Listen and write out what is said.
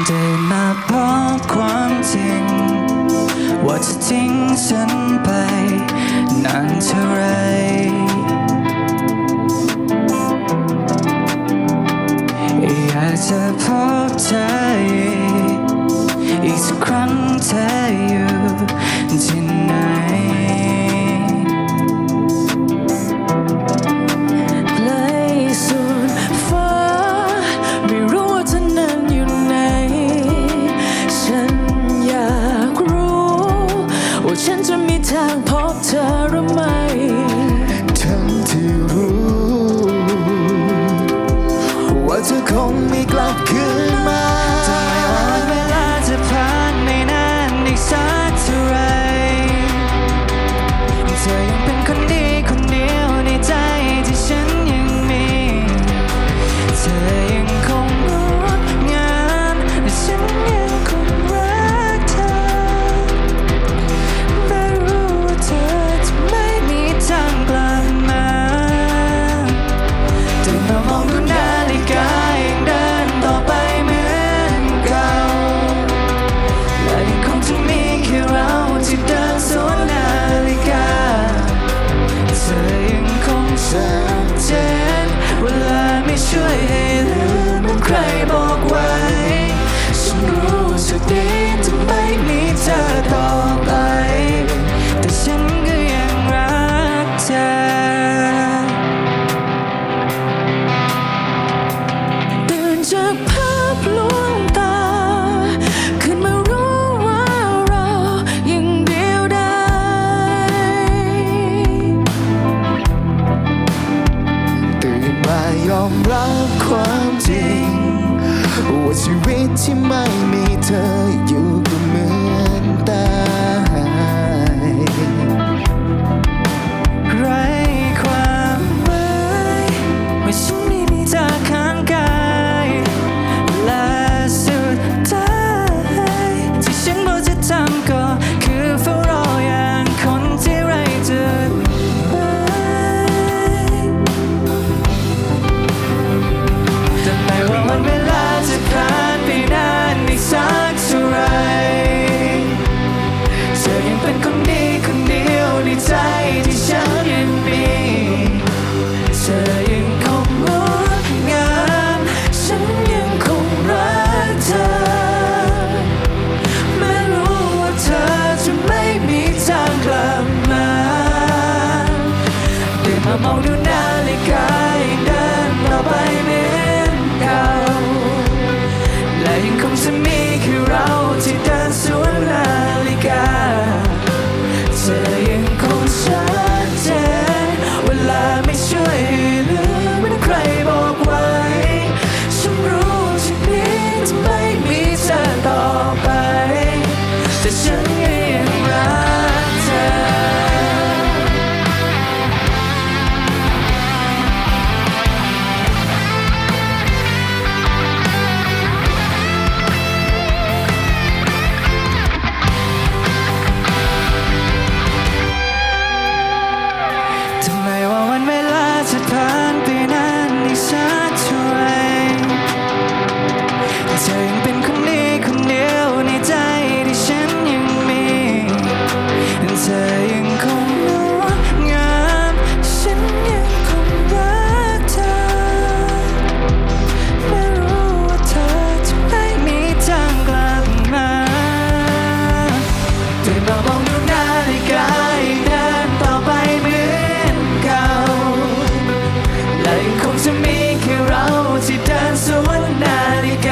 ได้มาพบความจริงว่าจะทิ้งฉันไปนานเท่าไรอยากจะพบเธออีกสักครั้งเธออยู่ที่ไหนไกลสุดฟ้าไม่รู้ว่าเธอนั้นอยู่ไหนฉันอยากรู้ว่าฉันจะมีทางพบเธอหรือไม่ทั้งที่รู้ว่าเธอคงไม่กลับคืนมาจะไม่ว่าวันเวลาจะผ่านไม่นานอีกสักเท่าไรเธอยังเป็นคนดีคนเดียวในใจที่ฉันยังมีเธอยังคงงดงามและฉันยังคงรักเธอไม่รู้ว่าเธอจะไม่มีทางกลับมาแต่มามองดูนาฬิกายังเดินต่อไปเหมือนเก่าและยังคงจะมีแค่เราที่เดินสวนนาฬิกาเธอยังคงชัดเจนเวลาไม่ช่วยให้ลืมเหมือนใครบอกไว้ฉันรู้สึกดีจะไม่มีเธอต่อไปแต่ฉันก็ยังรักเธอตื่นจากภาพลวงตาขึ้นมารู้ว่าเรายังเดียวดายตื่นมายอมรับความจริงว่าชีวิตที่ไม่มีเธออยู่ก็เหมือนตายไร้ความหมายว่าฉันไม่มีเธอข้างกายและสุดท้ายที่ฉันบอกจะทำก็คือเฝ้ารออย่างคนที่ไร้จุดหมายแต่ไม่ว่าวันเวลาจะผ่านไปนานอีกสักเท่าไรเธอยังเป็นคนดีคนเดียวในใจที่ฉันยังมีเธอยังคงงดงามฉันยังคงรักเธอไม่รู้ว่าเธอจะไม่มีทางกลับมาได้มามองดูนาฬิกายังเดินต่อไปเหมือนเก่าและยังคงจะมีแค่เราที่เดินสวนนาฬิกาเธอยังคงชัดเจนเวลาไม่ช่วยให้ลืมเหมือนใครบอกไว้ฉันรู้จากนี้จะไม่มีเธอต่อไปแต่ฉันก็ยังรักเธอทำไมว่าวันเวลาจะผ่านไปนานอีกสักเท่าไรแต่เธอยังเป็นคนดีคนเดียวในใจที่ฉันยังมีเธอยังคงงดงามฉันยังคงรักเธอไม่รู้ว่าเธอจะไม่มีทางกลับมาตื่นมามองดูนาฬิกายังเดินต่อไปเหมือนเก่าและยังคงจะมีแค่เราที่เดินสวนนาฬิก